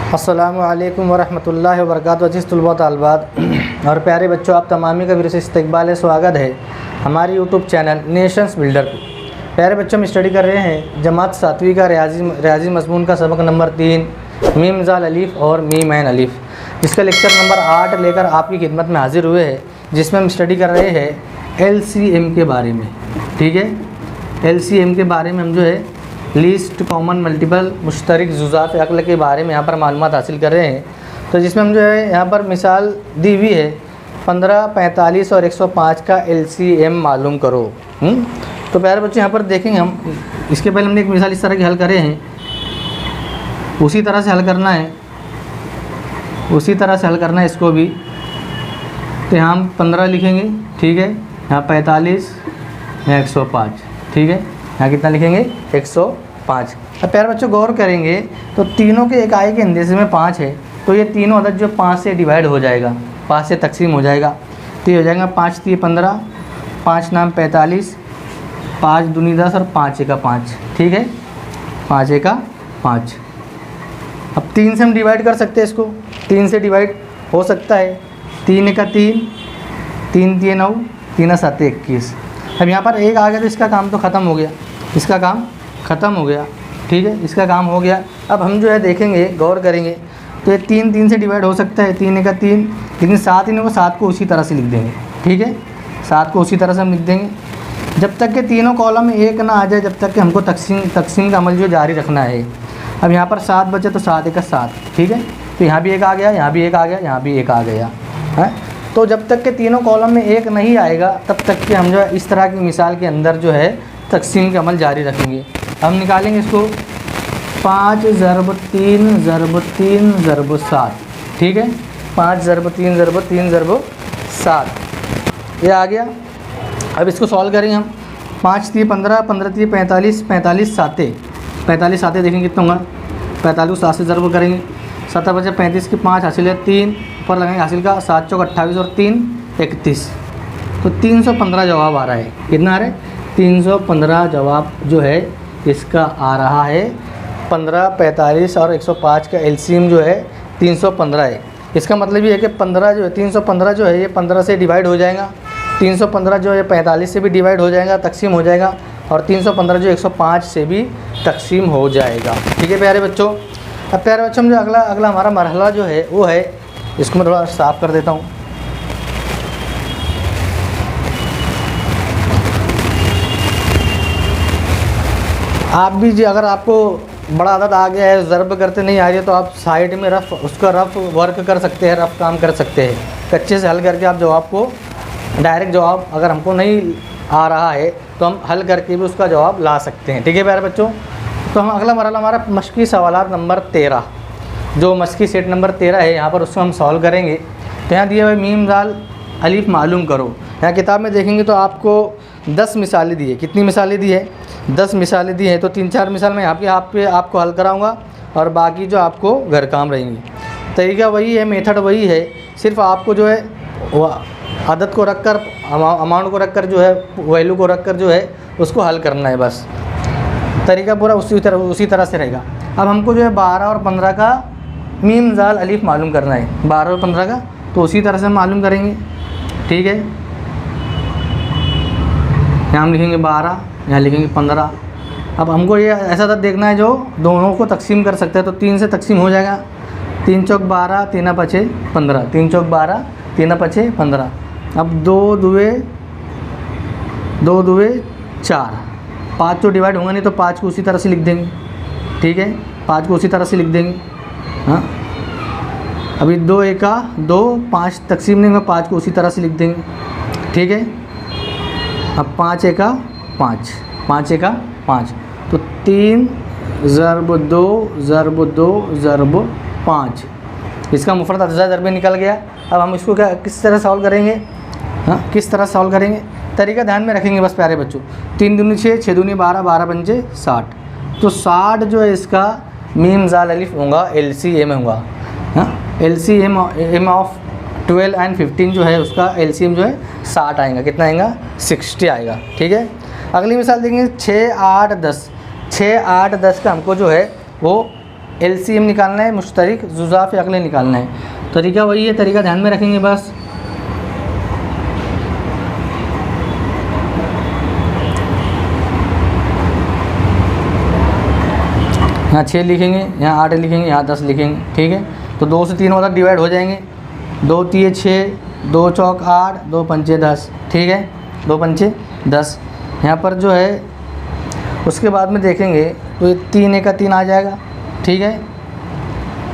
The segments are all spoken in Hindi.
अस्सलामु अलैकुम वरहमतुल्लाहि वबरकातुहू। अज़ीज़ तलबा तालिबात और प्यारे बच्चों, आप तमामी का फिर से इस्तकबाल स्वागत है हमारी यूट्यूब चैनल नेशंस बिल्डर पे। प्यारे बच्चों, हम स्टडी कर रहे हैं जमात 7वीं का रियाजी मज़मून का सबक नंबर 3 मीम ज़ाल अलीफ़ और मीम ऐन अलीफ़, जिसका लेक्चर नंबर 8 लेकर आपकी खिदमत में हाजिर हुए हैं, जिसमें हम स्टडी कर रहे हैं LCM के बारे में। ठीक है, LCM के बारे में हम जो है लीस्ट कॉमन मल्टीपल मुश्तरक जुज़ात अक़ल के बारे में यहाँ पर मालूमात हासिल कर रहे हैं। तो जिसमें हम जो है यहाँ पर मिसाल दी हुई है 15, 45 और 105 का LCM मालूम करो। तो प्यारे बच्चे यहाँ पर देखेंगे हम, इसके पहले हमने एक मिसाल इस तरह की हल करे हैं, उसी तरह से हल करना है, उसी तरह से हल करना है इसको भी। तो यहाँ हम 15 लिखेंगे, ठीक है, यहाँ 45, यहाँ 105, ठीक है, यहाँ कितना लिखेंगे 105। अब प्यारे बच्चों गौर करेंगे तो तीनों के इकाई के अंदेशे में 5 है, तो ये तीनों अदद जो 5 से डिवाइड हो जाएगा, 5 से तकसीम हो जाएगा। तो ये हो जाएगा 5 3 15, 5 नाम 45, 5 दूनी 10 और 5 एका 5, ठीक है, 5 एका 5। अब 3 से हम डिवाइड कर सकते हैं इसको, 3 से डिवाइड हो सकता है, 3 एका 3, 3 3 9, 3 7 21। अब यहाँ पर एक आ गया तो इसका काम तो ख़त्म हो गया, इसका काम ख़त्म हो गया, ठीक है, इसका काम हो गया। अब हम जो है देखेंगे, गौर करेंगे तो ये 3 3 से डिवाइड हो सकता है, 3 एका 3, लेकिन 7 ही नहीं, वो 7 को उसी तरह से लिख देंगे, ठीक है, 7 को उसी तरह से हम लिख देंगे जब तक कि तीनों कॉलम में एक ना आ जाए, जब तक कि हमको तकसीम का अमल जो जारी रखना है। अब यहाँ पर 7 बचे तो 7 एका 7, ठीक है, तो यहाँ भी एक आ गया, यहाँ भी एक आ गया, यहाँ भी एक आ गया है। तो जब तक के तीनों कॉलम में एक नहीं आएगा तब तक कि हम जो है इस तरह की मिसाल के अंदर जो है तकसीम का अमल जारी रखेंगे। हम निकालेंगे इसको 5 ज़रब 3 ज़रब 3 ज़रब 7, ठीक है, 5 ज़रब 3 ज़रब 3 ज़रब 7, ये आ गया। अब इसको सॉल्व करेंगे हम, 5 3 15, 15 3 45, 45 7, 45 7 देखेंगे कितना होगा, 45 को 7 से ज़रब करेंगे, 7 बचे 35 के 5 हासिल है 3, ऊपर लगाएंगे हासिल का, 7 चौक 28 और 3 31, तो 315 जवाब आ रहा है। कितना आ रहा है? 315 जवाब जो है इसका आ रहा है। 15, 45 और 105 का LCM जो है 315 है। इसका मतलब ये है कि 15 जो है 315 जो है ये 15 से डिवाइड हो जाएगा, 315 जो है 45 से भी डिवाइड हो जाएगा, तकसीम हो जाएगा, और 315 जो 105 से भी तकसीम हो जाएगा। ठीक है प्यारे बच्चों। अब प्यारे बच्चों जो अगला हमारा मरहला जो है वो है, इसको मैं थोड़ा साफ़ कर देता हूँ। आप भी जी अगर आपको बड़ा आदत आ गया है, ज़रब करते नहीं आ रही है, तो आप साइड में उसका रफ़ वर्क कर सकते हैं, रफ़ काम कर सकते हैं। कच्चे से हल करके आप जवाब को डायरेक्ट जवाब अगर हमको नहीं आ रहा है तो हम हल करके भी उसका जवाब ला सकते हैं। ठीक है प्यारे बच्चों। तो हम अगला मरहला हमारा मश्की सवालात नंबर 13, जो मश्की सेट नंबर 13 है, यहाँ पर उसको हम सॉल्व करेंगे। तो यहाँ दिया हुआ मीम ज़ाल अलीफ़ मालूम करो। यहाँ किताब में देखेंगे तो आपको 10 मिसालें दी है। कितनी मिसालें दी है? 10 मिसालें दी हैं। तो 3-4 मिसाल मैं आपको हल कराऊँगा और बाकी जो आपको घर काम रहेंगे। तरीका वही है, मेथड वही है, सिर्फ आपको जो है वह आदत को रख कर, अमाउंट को रख कर, जो है वैल्यू को रख कर जो है उसको हल करना है, बस तरीका पूरा उसी तरह से रहेगा। अब हमको जो है 12 और 15 का मीम ज़ाल अलीफ़ मालूम करना है, 12 और 15 का, तो उसी तरह से हम मालूम करेंगे। ठीक है, यहाँ हम लिखेंगे 12, यहाँ लिखेंगे 15। अब हमको ये ऐसा तक देखना है जो दोनों को तकसीम कर सकते हैं, तो 3 से तकसीम हो जाएगा, 3 चौक 12, 3 पचे 15, 3 चौक 12, 3 पचे 15। अब 2 दुए 4, 5 तो डिवाइड होंगे नहीं, तो 5 को उसी तरह से लिख देंगे। ठीक है, 5 को उसी तरह से लिख देंगे। हाँ, अभी 2 एका 2, 5 तकसीम नहीं होगा, 5 को उसी तरह से लिख देंगे। ठीक है, अब 5 एका 5, 5 एका 5, तो 3 ज़रब 2 ज़रब 2 ज़रब 5, इसका मुफरद अज़ा ज़रब निकल गया। अब हम इसको किस तरह सॉल्व करेंगे? हाँ, किस तरह सॉल्व करेंगे? तरीका ध्यान में रखेंगे बस प्यारे बच्चों। 3 दूनी 6, 6 दूनी 12, 12 पंजे 60, तो 60 जो है इसका मीम ज़ाल अलीफ़ होगा, LCM होगा। हाँ, LCM ऑफ 12 एंड 15 जो है उसका LCM जो है 60 आएगा। कितना आएगा? 60 आएगा। ठीक है, अगली मिसाल देखेंगे 6 8 10। 6 8 10 का हमको जो है वो LCM निकालना है, मुश्तरिक जुज़ाफ अक़ली निकालना है। तरीका वही है, तरीका ध्यान में रखेंगे बस। यहाँ 6 लिखेंगे, यहाँ 8 लिखेंगे, यहाँ 10 लिखेंगे, ठीक है। तो 2 से 3 मतलब डिवाइड हो जाएंगे, 2 3 6, 2 चौक 8, 2 पंचे 10, ठीक है, 2 पंचे 10। यहाँ पर जो है उसके बाद में देखेंगे तो ये 3 1 का 3 आ जाएगा, ठीक है,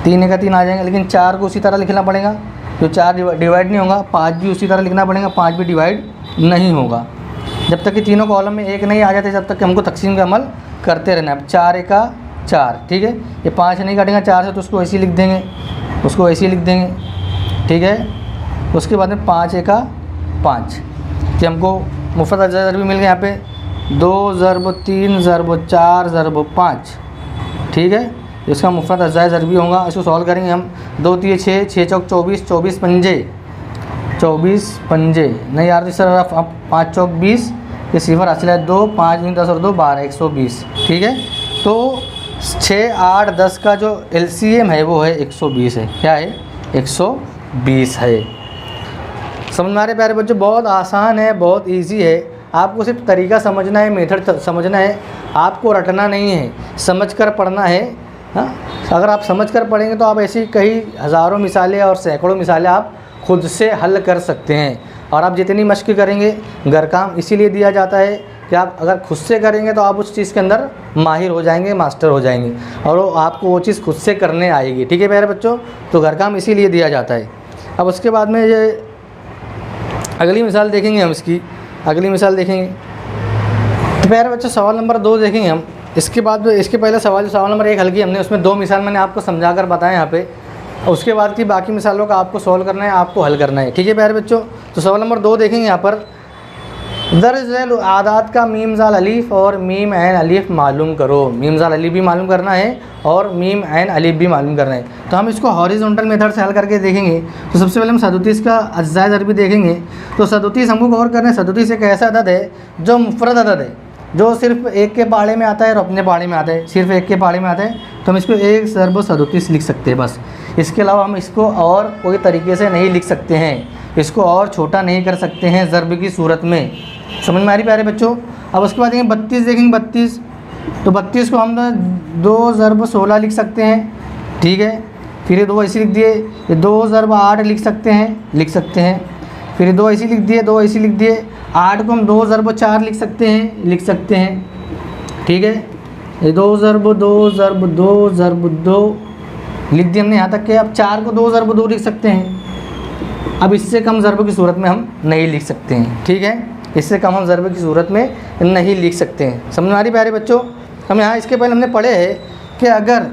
3 1 का 3 आ जाएगा। लेकिन 4 को उसी तरह लिखना पड़ेगा, तो 4 डिवाइड नहीं होगा। 5 भी उसी तरह लिखना पड़ेगा, 5 भी डिवाइड नहीं होगा। जब तक कि तीनों कॉलम में 1 नहीं आ जाते तब तक हमको तकसीम का अमल करते रहना है। 4 1 का 4, ठीक है। ये 5 नहीं काटेंगे 4 से, तो उसको ऐसे ही लिख देंगे, उसको ऐसे ही लिख देंगे, ठीक है। उसके बाद में 5 1 का 5, कि हमको मुफ़रद अज़ा ज़रबी मिल गया यहाँ पे 2 ज़रब 3 ज़रब 4 ज़रब 5, ठीक है। इसका मुफ़रद अज़ा ज़रबी होगा। इसको सॉल्व करेंगे हम। 2 3 6, 6 चौक 24, 24 पंजे 24 पंजे नहीं यार, इस तरफ 5 चौक 20, ये सिफर हासिल है 2, 5 दूनी 10 और 2 12, 120, ठीक है। तो 6 8 10 का जो LCM है वो है 120 है। क्या है? 120 है। समझ में आ रहे प्यारे बच्चों? बहुत आसान है, बहुत इजी है। आपको सिर्फ तरीका समझना है, मेथड समझना है, आपको रटना नहीं है, समझ कर पढ़ना है। हाँ, अगर आप समझ कर पढ़ेंगे तो आप ऐसी कई हज़ारों मिसालें और सैकड़ों मिसालें आप खुद से हल कर सकते हैं। और आप जितनी मश्क करेंगे, घर काम इसीलिए दिया जाता है कि आप अगर खुद से करेंगे तो आप उस चीज़ के अंदर माहिर हो जाएंगे, मास्टर हो जाएंगे, और वो आपको वो चीज़ खुद से करने आएगी, ठीक है प्यारे बच्चों। तो घर काम इसीलिए दिया जाता है। अब उसके बाद में ये अगली मिसाल देखेंगे हम, इसकी अगली मिसाल देखेंगे। तो प्यारे बच्चों सवाल नंबर 2 देखेंगे हम। इसके बाद इसके पहले सवाल नंबर 1 हल की हमने, उसमें 2 मिसाल मैंने आपको समझा कर बताया यहाँ पे। उसके बाद की बाकी मिसालों का आपको सॉल्व करना है, आपको हल करना है, ठीक है प्यारे बच्चों। तो सवाल नंबर 2 देखेंगे यहाँ पर, दर्ज आदात का मीम ज़ाल अलीफ़ और मीम ऐन अलीफ़ मालूम करो। मीम ज़ाल अलीफ़ भी मालूम करना है और मीम ऐन अलीफ़ भी मालूम करना है। तो हम इसको हॉरिजॉन्टल मेथड से हल करके देखेंगे। तो सबसे पहले हम 37 का अज्जा ज़रबी देखेंगे। तो 37 हमको गौर करना है, 37 एक ऐसा अदद है जो मुफ़रद अदद है, जो सिर्फ 1 के पाड़े में आता है और अपने पाड़े में आता है, सिर्फ 1 के पाड़े में आता है। तो हम इसको 1 ज़रब 37 लिख सकते हैं बस। इसके अलावा हम इसको और कोई तरीके से नहीं लिख सकते हैं, इसको और छोटा नहीं कर सकते हैं ज़रब की सूरत में। समझ में आ रही प्यारे बच्चों? अब उसके बाद देखेंगे 32 देखेंगे। 32, तो 32 को हम 2 ज़रब 16 लिख सकते हैं, ठीक है। फिर ये 2 ऐसे लिख दिए, ये 2 ज़रब 8 लिख सकते हैं। फिर ये 2 ऐसे लिख दिए, 2 ऐसे लिख दिए। 8 को हम 2 ज़रब 4 लिख सकते हैं, ठीक है। ये 2 ज़रब 2 ज़रब 2 ज़रब 2 लिख दिए हमने यहाँ तक के। अब 4 को 2 ज़रब 2 लिख सकते हैं। अब इससे कम ज़रब की सूरत में हम नहीं लिख सकते हैं, ठीक है। इससे कम हम ज़रब की सूरत में नहीं लिख सकते हैं। समझ में आ रही प्यारे बच्चों? हम यहाँ इसके पहले हमने पढ़े हैं कि अगर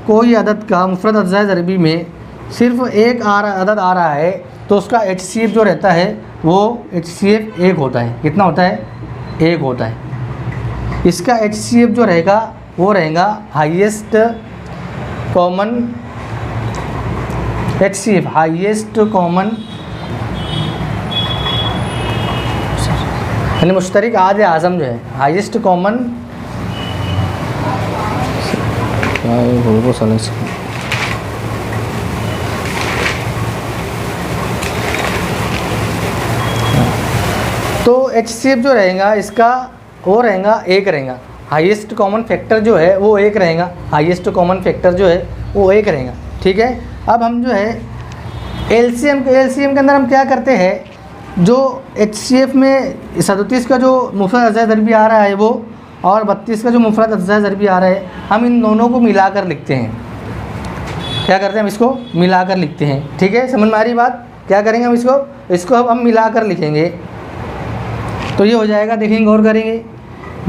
कोई अदद का मुफ़रद अज़्ज़ा ज़रबी में सिर्फ एक अदद आ रहा है तो उसका HCF जो रहता है वो HCF 1 होता है। कितना होता है? 1 होता है। इसका HCF जो रहेगा वो रहेगा highest common HCF, highest common यानी मुश्तरिक आद आज़म जो है, हाईएस्ट कॉमन तो HCF जो रहेगा इसका वो रहेगा 1 रहेगा। हाईएस्ट कॉमन फैक्टर जो है वो 1 रहेगा, हाईएस्ट कॉमन फैक्टर जो है वो 1 रहेगा, ठीक है। अब हम जो है LCM के अंदर हम क्या करते हैं, जो HCF में 37 का जो मुफ़रद अज़्ज़ा ज़रबी आ रहा है वो, और 32 का जो मुफ़रद अज़्ज़ा ज़रबी आ रहा है, हम इन दोनों को मिलाकर लिखते हैं। क्या करते हैं? हम इसको मिलाकर लिखते हैं, ठीक है। समझ में आ रही बात? क्या करेंगे हम इसको अब हम मिलाकर लिखेंगे। तो ये हो जाएगा, देखेंगे गौर करेंगे,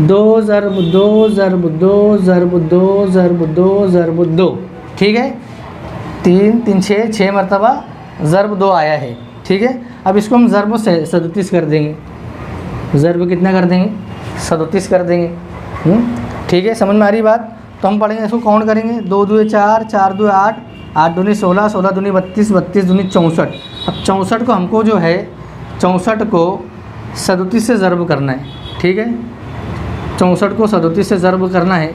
2 ज़रब 2 ज़रब 2 ज़रब 2 ज़रब 2 ज़रब 2, ठीक है। 3 3 6 मरतबा ज़रब 2 आया है, ठीक है। अब इसको हम ज़रब से 37 कर देंगे। ज़रब कितना कर देंगे? 37 कर देंगे, ठीक है। समझ में आ रही बात? तो हम पढ़ेंगे, इसको काउंट करेंगे। 2 2 4, 4 2 8, 8 दूनी 16, 16 दूनी 32, 32 दूनी 64। अब 64 को हमको जो है 64 को 37 से ज़रब करना है, ठीक है। 64 को 37 से ज़रब करना है।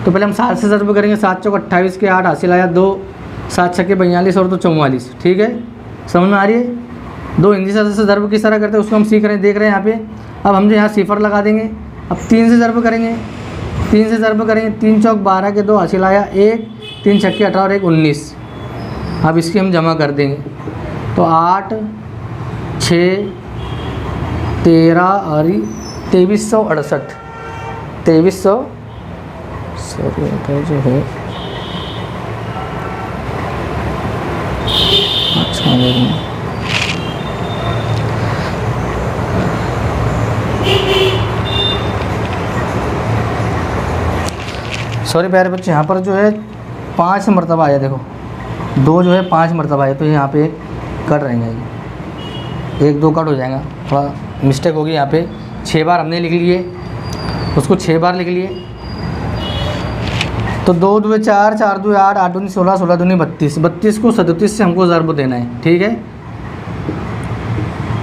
तो पहले हम 7 से ज़रब करेंगे। 7 चौक 28 के 8 हासिल आया 2, 7 छक्के 42 और 2 44। ठीक है, समझ में आ रही है। 2 हिंदी से ज़रब किस तरह करते हैं उसको हम सीख रहे हैं, देख रहे हैं यहाँ पे। अब हम जो यहाँ सिफर लगा देंगे। अब 3 से ज़रब करेंगे, 3 से ज़रब करेंगे। 3 चौक 12 के 2 हासिल आया 1, 3 छक्के 18 और 1 19। अब इसकी हम जमा कर देंगे तो 8 6 13 और 2368। 2300 जो है अच्छा सॉरी प्यारे बच्चे, यहाँ पर जो है 5 मरतबा आया। देखो 2 जो है 5 मरतबा आया, तो यहाँ पे कट रहेंगे, 1 2 कट हो जाएगा, थोड़ा मिस्टेक होगी यहाँ पे। 6 बार हमने लिख लिए, उसको 6 बार लिख लिए। तो 2 2 4, 4 2 8, 8 2 16, 16 2 32। 32 को 37 से हमको ज़रब देना है। ठीक है,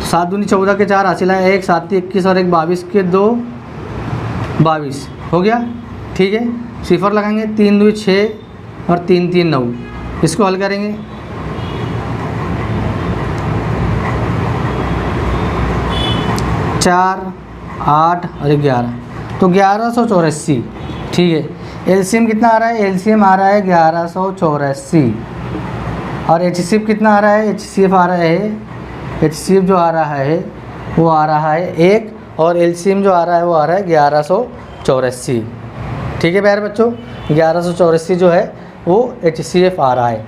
7 2 14 के 4 हासिल है 1, 7 21 और 1 22 के 2 22 हो गया। ठीक है, सिफर लगाएंगे। 3 2 6 और 3 3 9। इसको हल करेंगे। चार 8 और 11, तो 1184। ठीक है, एलसीएम कितना आ रहा है? एलसीएम आ रहा है 1184। और एचसीएफ कितना आ रहा है? एचसीएफ आ रहा है, एचसीएफ जो आ रहा है वो आ रहा है 1, और एलसीएम जो आ रहा है वो आ रहा है 1184। ठीक है प्यारे बच्चों, 1184 जो है वो एचसीएफ आ रहा है।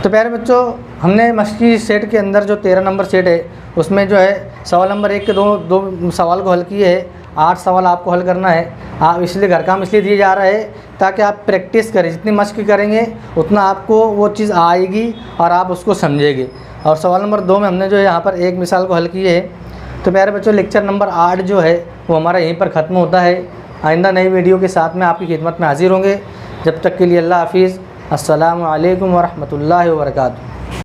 तो प्यारे बच्चों, हमने मशकी सेट के अंदर जो 13 नंबर सेट है उसमें जो है सवाल नंबर 1 के दो सवाल को हल किए है। 8 सवाल आपको हल करना है। आप इसलिए घर काम इसलिए दिया जा रहा है ताकि आप प्रैक्टिस करें। जितनी मशक करेंगे उतना आपको वो चीज़ आएगी और आप उसको समझेंगे। और सवाल नंबर 2 में हमने जो है यहाँ पर एक मिसाल को हल किए है। तो प्यारे बच्चों, लेक्चर नंबर 8 जो है वो हमारा यहीं पर ख़त्म होता है। आइंदा नई वीडियो के साथ में आपकी खिदमत में हाजिर होंगे। जब तक के लिए अल्लाह हाफिज़। अस्सलामु अलैकुम वरहमतुल्लाहि वबरकातुहू।